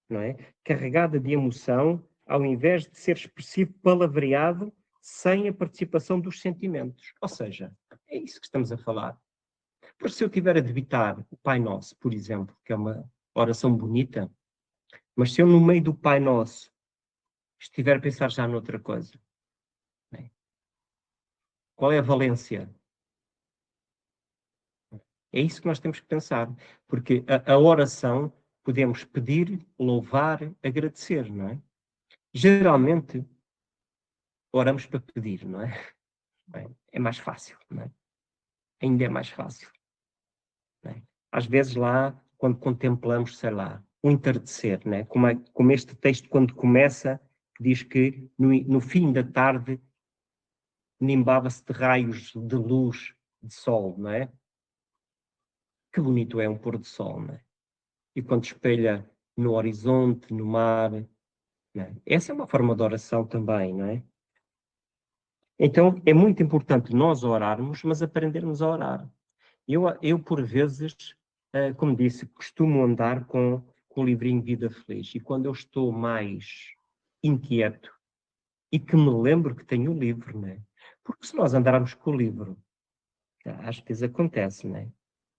não é? Carregada de emoção, ao invés de ser expressivo palavreado, sem a participação dos sentimentos. Ou seja, é isso que estamos a falar. Porque se eu tiver a debitar o Pai Nosso, por exemplo, que é uma oração bonita, mas se eu no meio do Pai Nosso estiver a pensar já noutra coisa, né? Qual é a valência? É isso que nós temos que pensar, porque a oração podemos pedir, louvar, agradecer, não é? Geralmente oramos para pedir, não é? É mais fácil, não é? Ainda é mais fácil, não é? Às vezes lá, quando contemplamos, sei lá, o entardecer, não é? Como este texto, quando começa, diz que no fim da tarde nimbava-se de raios de luz de sol, não é? Que bonito é um pôr do sol, não é? E quando espelha no horizonte, no mar, não é? Essa é uma forma de oração também, não é? Então, é muito importante nós orarmos, mas aprendermos a orar. Eu por vezes, como disse, costumo andar com o livrinho Vida Feliz. E quando eu estou mais inquieto e que me lembro que tenho o livro, né? Porque se nós andarmos com o livro, às vezes acontece, né?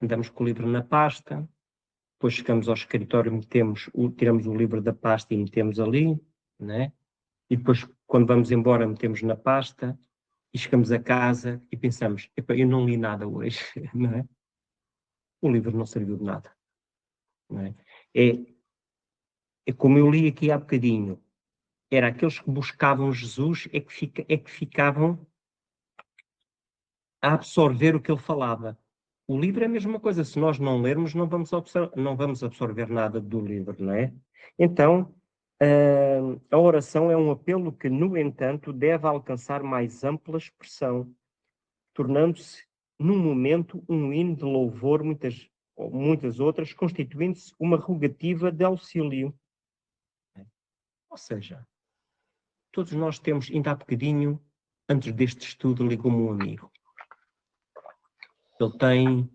Andamos com o livro na pasta, depois chegamos ao escritório, tiramos o livro da pasta e metemos ali, né? E depois, quando vamos embora, metemos na pasta e chegamos a casa e pensamos, eu não li nada hoje, não é? O livro não serviu de nada. Não é? É como eu li aqui há bocadinho, era aqueles que buscavam Jesus é que ficavam a absorver o que ele falava. O livro é a mesma coisa, se nós não lermos, não vamos absorver nada do livro, não é? Então, a oração é um apelo que, no entanto, deve alcançar mais ampla expressão, tornando-se, num momento, um hino de louvor, muitas outras, constituindo-se uma rogativa de auxílio. Ou seja, todos nós temos, ainda há bocadinho, antes deste estudo, ligou-me um amigo. Ele tem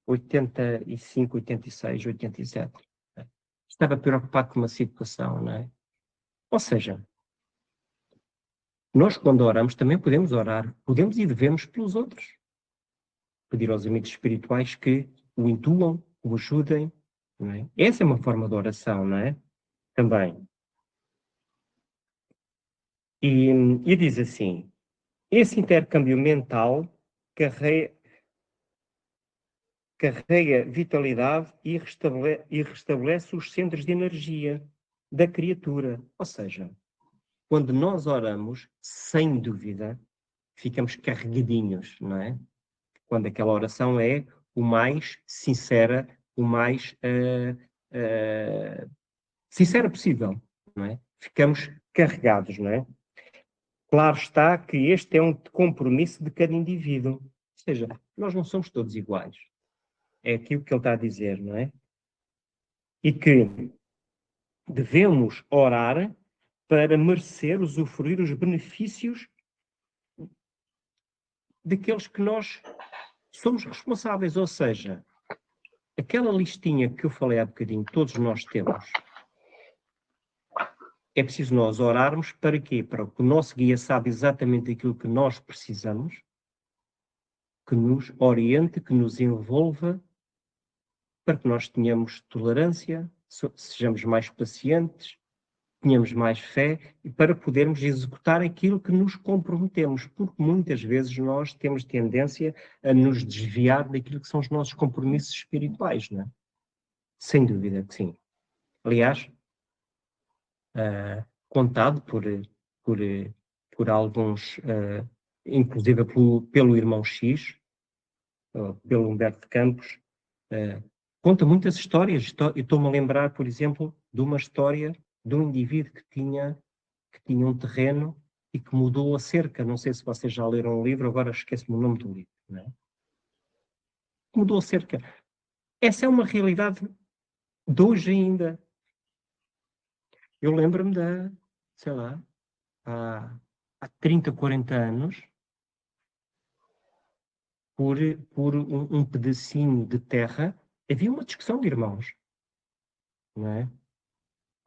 85, 86, 87. Estava preocupado com uma situação, não é? Ou seja, nós quando oramos também podemos orar, podemos e devemos pelos outros. Pedir aos amigos espirituais que o intuam, o ajudem, não é? Essa é uma forma de oração, não é? Também. E diz assim, esse intercâmbio mental carrega vitalidade e restabelece os centros de energia da criatura. Ou seja, quando nós oramos, sem dúvida, ficamos carregadinhos, não é? Quando aquela oração é o mais sincera, o mais sincera possível, não é? Ficamos carregados, não é? Claro está que este é um compromisso de cada indivíduo. Ou seja, nós não somos todos iguais. É aquilo que ele está a dizer, não é? E que devemos orar para merecer usufruir os benefícios daqueles que nós somos responsáveis. Ou seja, aquela listinha que eu falei há bocadinho, todos nós temos. É preciso nós orarmos para quê? Para que o nosso guia saiba exatamente aquilo que nós precisamos, que nos oriente, que nos envolva, para que nós tenhamos tolerância, sejamos mais pacientes, tenhamos mais fé e para podermos executar aquilo que nos comprometemos, porque muitas vezes nós temos tendência a nos desviar daquilo que são os nossos compromissos espirituais, não é? Sem dúvida que sim. Aliás, contado por, por alguns, inclusive pelo irmão X, pelo Humberto de Campos, conta muitas histórias. Estou-me a lembrar, por exemplo, de uma história de um indivíduo que tinha um terreno e que mudou a cerca. Não sei se vocês já leram o livro, agora esqueço-me o nome do livro. Não é? Mudou a cerca. Essa é uma realidade de hoje ainda. Eu lembro-me sei lá, há 30, 40 anos, por um pedacinho de terra, havia uma discussão de irmãos, não é?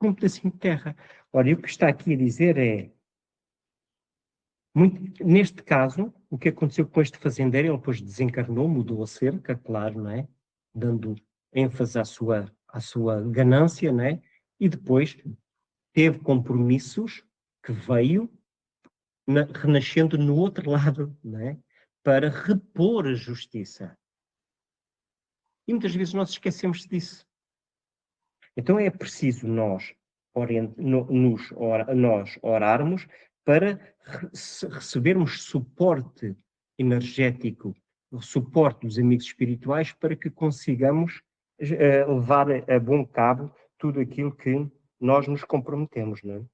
Um pedacinho de terra. Ora, e o que está aqui a dizer é, neste caso, o que aconteceu com este fazendeiro, ele depois desencarnou, mudou a cerca, claro, não é? Dando ênfase à sua ganância, não é? E depois teve compromissos que veio renascendo no outro lado, não é? Para repor a justiça. E muitas vezes nós esquecemos disso. Então é preciso nós orarmos para recebermos suporte energético, o suporte dos amigos espirituais para que consigamos levar a bom cabo tudo aquilo que nós nos comprometemos, não é?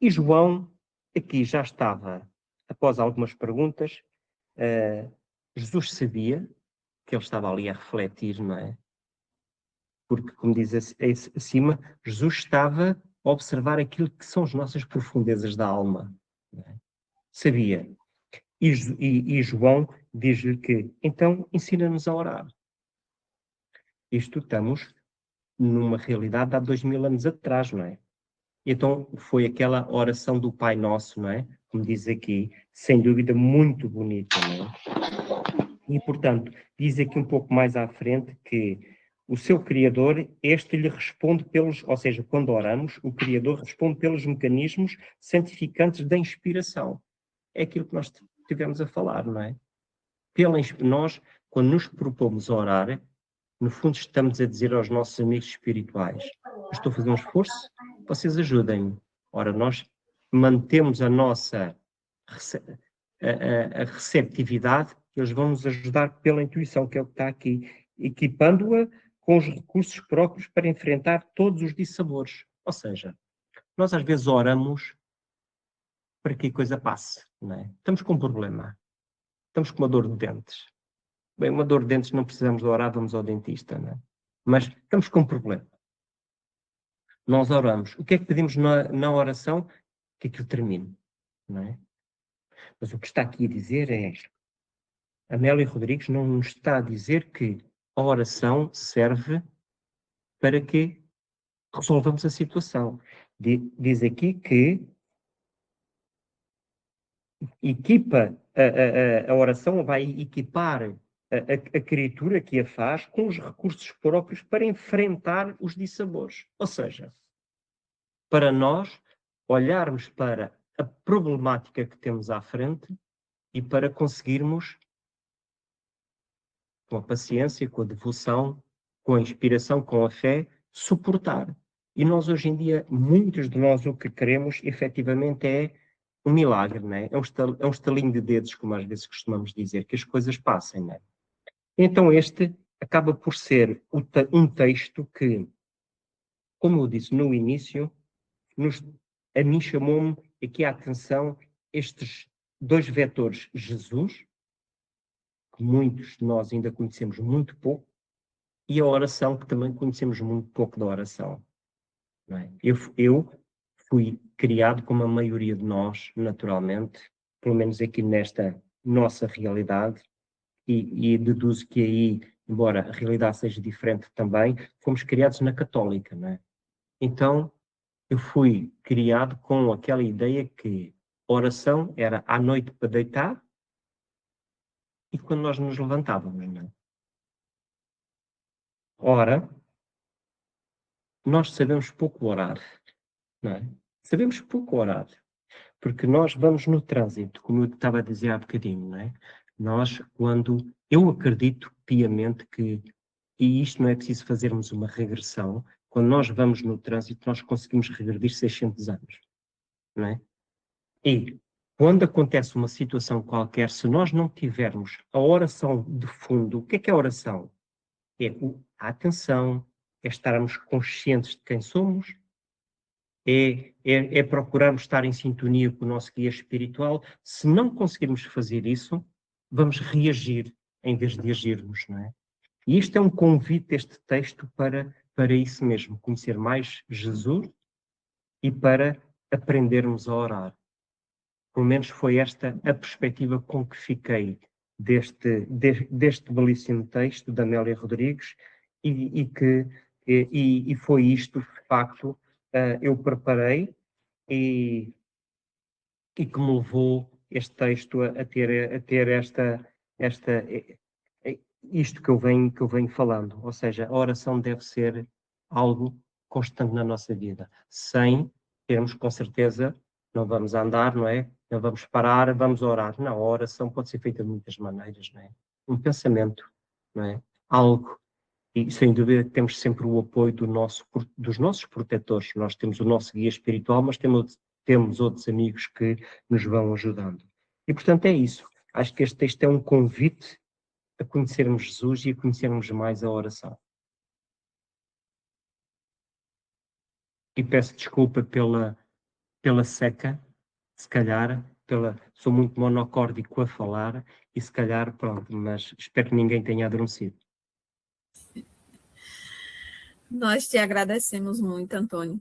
E João aqui já estava, após algumas perguntas, Jesus sabia que ele estava ali a refletir, não é? Porque, como diz acima, Jesus estava a observar aquilo que são as nossas profundezas da alma. Não é? Sabia. E João diz-lhe que, então, ensina-nos a orar. Isto estamos numa realidade de há 2000 anos atrás, não é? Então, foi aquela oração do Pai Nosso, não é? Como diz aqui, sem dúvida, muito bonita, não é? E, portanto, diz aqui um pouco mais à frente que o seu Criador, este lhe responde ou seja, quando oramos, o Criador responde pelos mecanismos santificantes da inspiração. É aquilo que nós tivemos a falar, não é? Nós, quando nos propomos a orar, no fundo estamos a dizer aos nossos amigos espirituais, estou a fazer um esforço, vocês ajudem-me. Ora, nós mantemos a nossa a receptividade, eles vão nos ajudar pela intuição, que é o que está aqui, equipando-a com os recursos próprios para enfrentar todos os dissabores. Ou seja, nós às vezes oramos para que a coisa passe, não é? Estamos com um problema. Estamos com uma dor de dentes. Bem, uma dor de dentes não precisamos de orar, vamos ao dentista, não é? Mas estamos com um problema. Nós oramos. O que é que pedimos na oração? Que aquilo termine, não é? Mas o que está aqui a dizer é, Amélia Rodrigues não nos está a dizer que a oração serve para que resolvamos a situação. Diz aqui que equipa a oração, vai equipar a criatura que a faz com os recursos próprios para enfrentar os dissabores. Ou seja, para nós olharmos para a problemática que temos à frente e para conseguirmos, com a paciência, com a devoção, com a inspiração, com a fé, suportar. E nós, hoje em dia, muitos de nós, o que queremos, efetivamente, é um milagre, não é? É um estalinho de dedos, como às vezes costumamos dizer, que as coisas passem, não é? Então, este acaba por ser um texto que, como eu disse no início, a mim chamou-me aqui a atenção estes dois vetores, Jesus, que muitos de nós ainda conhecemos muito pouco, e a oração, que também conhecemos muito pouco da oração. Não é? Eu fui criado como a maioria de nós, naturalmente, pelo menos aqui nesta nossa realidade, e deduzo que aí, embora a realidade seja diferente também, fomos criados na católica, não é? Então, eu fui criado com aquela ideia que a oração era à noite para deitar e quando nós nos levantávamos, não é? Ora, nós sabemos pouco orar, não é? Sabemos pouco orar, porque nós vamos no trânsito, como eu estava a dizer há bocadinho, não é? Nós, quando... Eu acredito piamente que, e isto não é preciso fazermos uma regressão, quando nós vamos no trânsito, nós conseguimos regredir 600 anos, não é? E quando acontece uma situação qualquer, se nós não tivermos a oração de fundo, o que é a oração? É a atenção, é estarmos conscientes de quem somos, é procurarmos estar em sintonia com o nosso guia espiritual. Se não conseguirmos fazer isso, vamos reagir em vez de agirmos, não é? E isto é um convite, este texto, para isso mesmo, conhecer mais Jesus e para aprendermos a orar. Pelo menos foi esta a perspectiva com que fiquei deste belíssimo texto da Amélia Rodrigues e foi isto, de facto, eu preparei e que me levou este texto a ter isto que eu venho falando. Ou seja, a oração deve ser algo constante na nossa vida, sem termos, com certeza, não vamos andar, não é? Não vamos parar, vamos orar. Não, a oração pode ser feita de muitas maneiras, não é? Um pensamento, não é? Algo. E, sem dúvida, temos sempre o apoio dos nossos protetores. Nós temos o nosso guia espiritual, mas temos outros amigos que nos vão ajudando. E, portanto, é isso. Acho que este texto é um convite a conhecermos Jesus e a conhecermos mais a oração. E peço desculpa pela seca, se calhar, sou muito monocórdico a falar, e se calhar, pronto, mas espero que ninguém tenha adormecido. Nós te agradecemos muito, Antônio,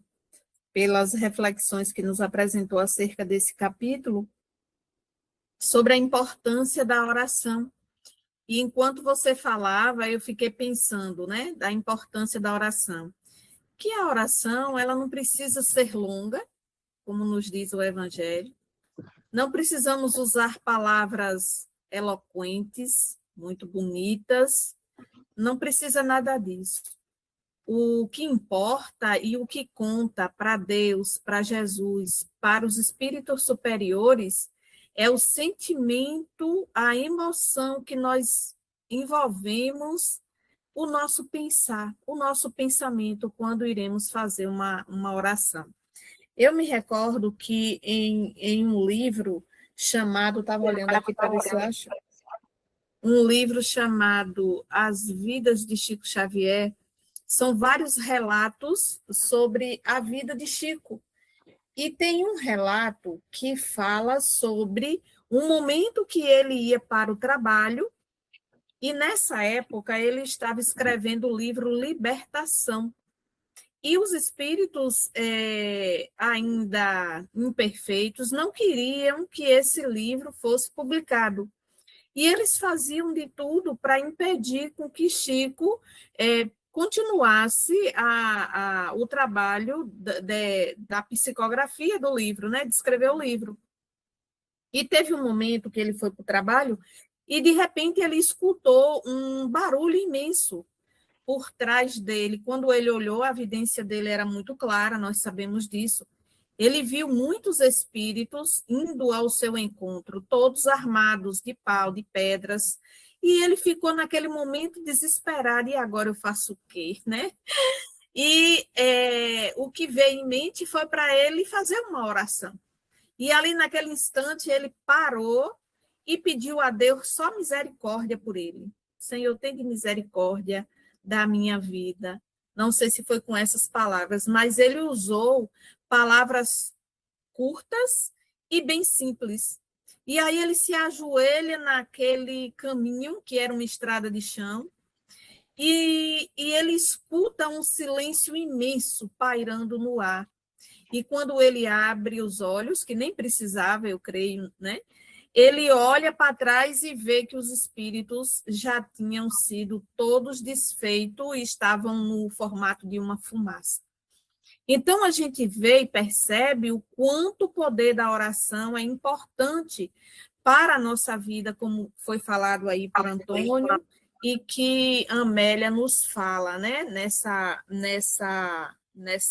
pelas reflexões que nos apresentou acerca desse capítulo, sobre a importância da oração. E enquanto você falava, eu fiquei pensando, né, da importância da oração. Que a oração, ela não precisa ser longa, como nos diz o Evangelho. Não precisamos usar palavras eloquentes, muito bonitas. Não precisa nada disso. O que importa e o que conta para Deus, para Jesus, para os espíritos superiores, é o sentimento, a emoção que nós envolvemos o nosso pensar, o nosso pensamento quando iremos fazer uma oração. Eu me recordo que em um livro chamado, estava olhando aqui para ver se eu acho, um livro chamado As Vidas de Chico Xavier, são vários relatos sobre a vida de Chico. E tem um relato que fala sobre um momento que ele ia para o trabalho, e nessa época ele estava escrevendo o livro Libertação. E os espíritos ainda imperfeitos não queriam que esse livro fosse publicado. E eles faziam de tudo para impedir com que Chico continuasse o trabalho da psicografia do livro, né, de escrever o livro. E teve um momento que ele foi para o trabalho e, de repente, ele escutou um barulho imenso por trás dele. Quando ele olhou, a evidência dele era muito clara, nós sabemos disso. Ele viu muitos espíritos indo ao seu encontro, todos armados de pau, de pedras, e ele ficou naquele momento desesperado, e agora eu faço o quê, né? E o que veio em mente foi para ele fazer uma oração. E ali naquele instante ele parou e pediu a Deus só misericórdia por ele. Senhor, tem de misericórdia da minha vida. Não sei se foi com essas palavras, mas ele usou palavras curtas e bem simples. E aí ele se ajoelha naquele caminho, que era uma estrada de chão, e ele escuta um silêncio imenso pairando no ar. E quando ele abre os olhos, que nem precisava, eu creio, né? Ele olha para trás e vê que os espíritos já tinham sido todos desfeitos e estavam no formato de uma fumaça. Então, a gente vê e percebe o quanto o poder da oração é importante para a nossa vida, como foi falado aí por Antônio, e que Amélia nos fala, né,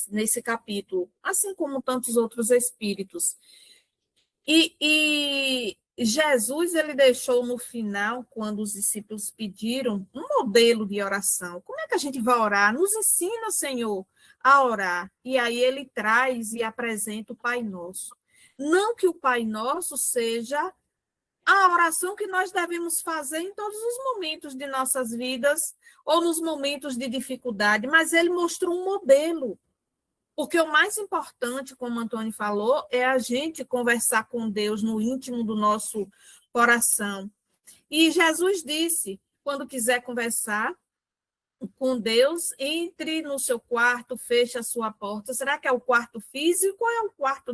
nesse capítulo, assim como tantos outros espíritos. E Jesus, ele deixou no final, quando os discípulos pediram, um modelo de oração. Como é que a gente vai orar? Nos ensina, Senhor, a orar. E aí ele traz e apresenta o Pai Nosso. Não que o Pai Nosso seja a oração que nós devemos fazer em todos os momentos de nossas vidas ou nos momentos de dificuldade, mas ele mostrou um modelo. Porque o mais importante, como o Antônio falou, é a gente conversar com Deus no íntimo do nosso coração. E Jesus disse, quando quiser conversar com Deus, entre no seu quarto, feche a sua porta. Será que é o quarto físico ou é o quarto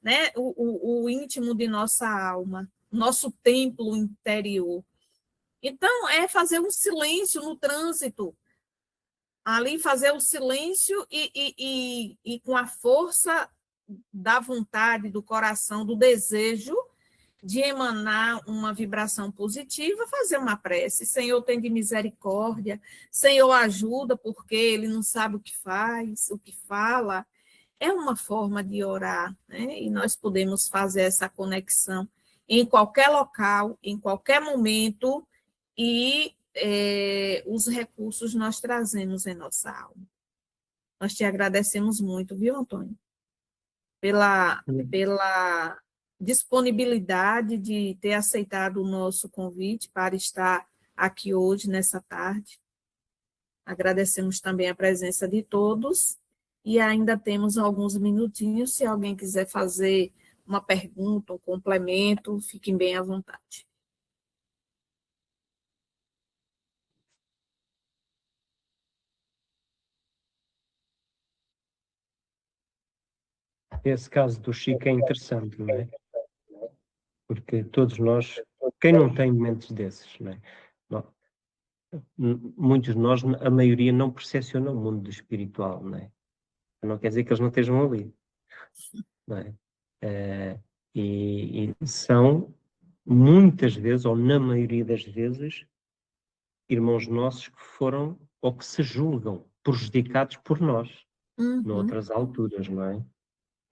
né, o íntimo de nossa alma, nosso templo interior? Então, é fazer um silêncio no trânsito, ali fazer o silêncio e com a força da vontade, do coração, do desejo de emanar uma vibração positiva, fazer uma prece. Senhor, tem de misericórdia. Senhor, ajuda, porque ele não sabe o que faz, o que fala. É uma forma de orar, né? E nós podemos fazer essa conexão em qualquer local, em qualquer momento, e os recursos nós trazemos em nossa alma. Nós te agradecemos muito, viu, Antônio? Pela disponibilidade de ter aceitado o nosso convite para estar aqui hoje, nessa tarde. Agradecemos também a presença de todos e ainda temos alguns minutinhos, se alguém quiser fazer uma pergunta, um complemento, fiquem bem à vontade. Esse caso do Chico é interessante, não é? Porque todos nós, quem não tem momentos desses, não é? Muitos de nós, a maioria, não percepciona o mundo espiritual, não é? Não quer dizer que eles não estejam ali, não é? E são, muitas vezes, ou na maioria das vezes, irmãos nossos que foram, ou que se julgam, prejudicados por nós, noutras alturas, não é?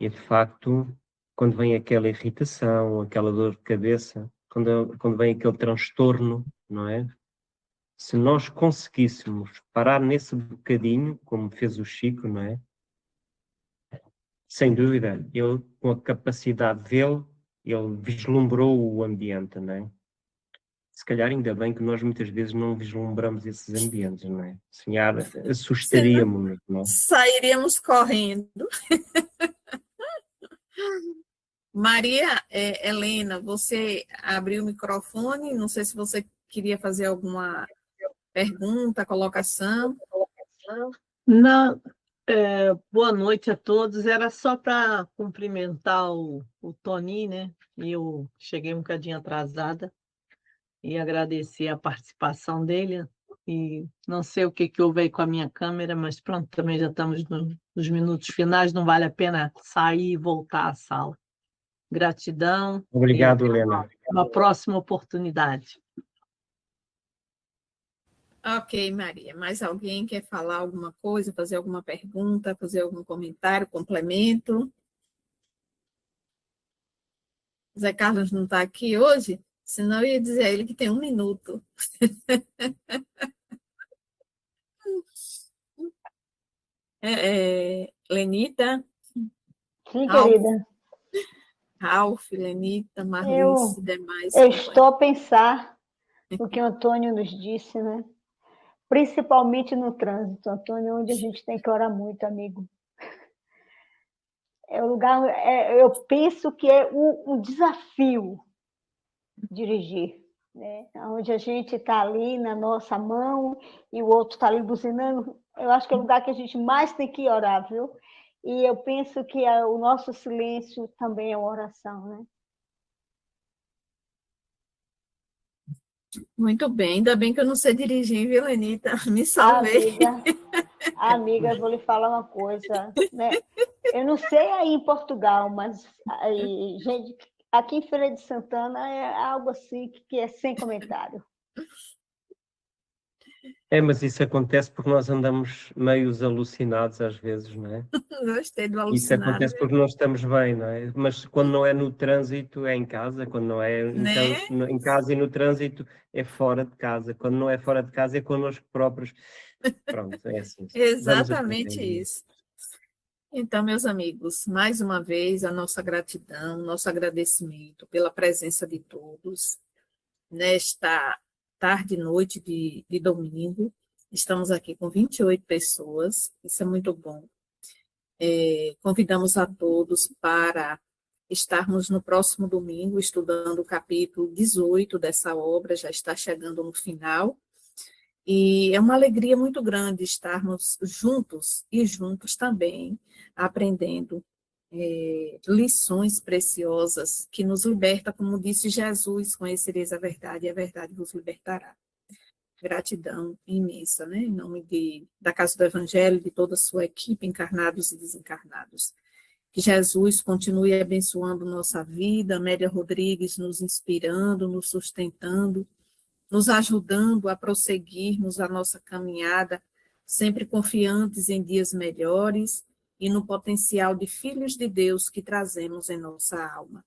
E, de facto, quando vem aquela irritação, aquela dor de cabeça, quando vem aquele transtorno, não é? Se nós conseguíssemos parar nesse bocadinho, como fez o Chico, não é? Sem dúvida, ele, com a capacidade dele, ele vislumbrou o ambiente, não é? Se calhar ainda bem que nós muitas vezes não vislumbramos esses ambientes, não é? Sonhar Senão, assustaríamos-nos, não é? sairíamos correndo. Maria Helena, você abriu o microfone, não sei se você queria fazer alguma pergunta, colocação. Não, boa noite a todos. Era só para cumprimentar o Tony, né? Eu cheguei um bocadinho atrasada e agradecer a participação dele. E não sei o que houve aí com a minha câmera, mas pronto, também já estamos nos minutos finais, não vale a pena sair e voltar à sala. Gratidão e Obrigado, até Helena. uma próxima oportunidade. Ok, Maria. Mais alguém quer falar alguma coisa, fazer alguma pergunta, fazer algum comentário, complemento? Zé Carlos não está aqui hoje, senão eu ia dizer a ele que tem 1 minuto. Lenita, Sim, Ralf, querida. Lenita, Marlice, Eu, demais eu estou companheiros. a pensar no que o Antônio nos disse, né? Principalmente no trânsito, Antônio, onde a gente tem que orar muito, amigo. É o lugar, eu penso que é um desafio dirigir, né? Onde a gente está ali na nossa mão e o outro está ali buzinando, eu acho que é o lugar que a gente mais tem que orar, viu? E eu penso que o nosso silêncio também é uma oração, né? Muito bem, ainda bem que eu não sei dirigir, viu, Lenita? Me salvei. Amiga, eu vou lhe falar uma coisa, né? Eu não sei aí em Portugal, mas aí, gente, aqui em Feira de Santana é algo assim que é sem comentário. Mas isso acontece porque nós andamos meios alucinados às vezes, não é? Gostei do Isso alucinado, acontece porque não estamos bem, não é? Mas quando não é no trânsito, é em casa. Quando não é né? em casa e no trânsito, é fora de casa. Quando não é fora de casa, é connosco próprios. Pronto, é assim. Vamos Exatamente aprendendo. isso. Então, meus amigos, mais uma vez a nossa gratidão, nosso agradecimento pela presença de todos nesta tarde e noite de domingo. Estamos aqui com 28 pessoas, isso é muito bom. Convidamos a todos para estarmos no próximo domingo estudando o capítulo 18 dessa obra, já está chegando no final. E é uma alegria muito grande estarmos juntos e juntos também, aprendendo lições preciosas que nos liberta, como disse Jesus, conhecereis a verdade e a verdade vos libertará. Gratidão imensa, né? Em nome da Casa do Evangelho, de toda a sua equipe, encarnados e desencarnados. Que Jesus continue abençoando nossa vida, Amélia Rodrigues nos inspirando, nos sustentando, nos ajudando a prosseguirmos a nossa caminhada, sempre confiantes em dias melhores e no potencial de filhos de Deus que trazemos em nossa alma.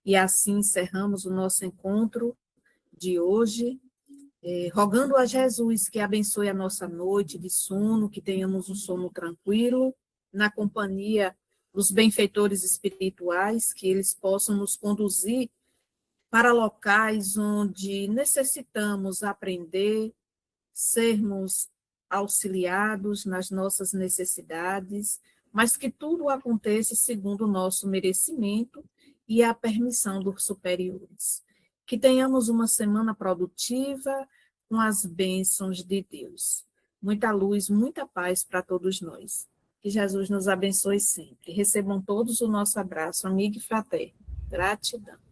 E assim encerramos o nosso encontro de hoje, rogando a Jesus que abençoe a nossa noite de sono, que tenhamos um sono tranquilo, na companhia dos benfeitores espirituais, que eles possam nos conduzir para locais onde necessitamos aprender, sermos auxiliados nas nossas necessidades, mas que tudo aconteça segundo o nosso merecimento e a permissão dos superiores. Que tenhamos uma semana produtiva com as bênçãos de Deus. Muita luz, muita paz para todos nós. Que Jesus nos abençoe sempre. Recebam todos o nosso abraço, amigo e fraterno. Gratidão.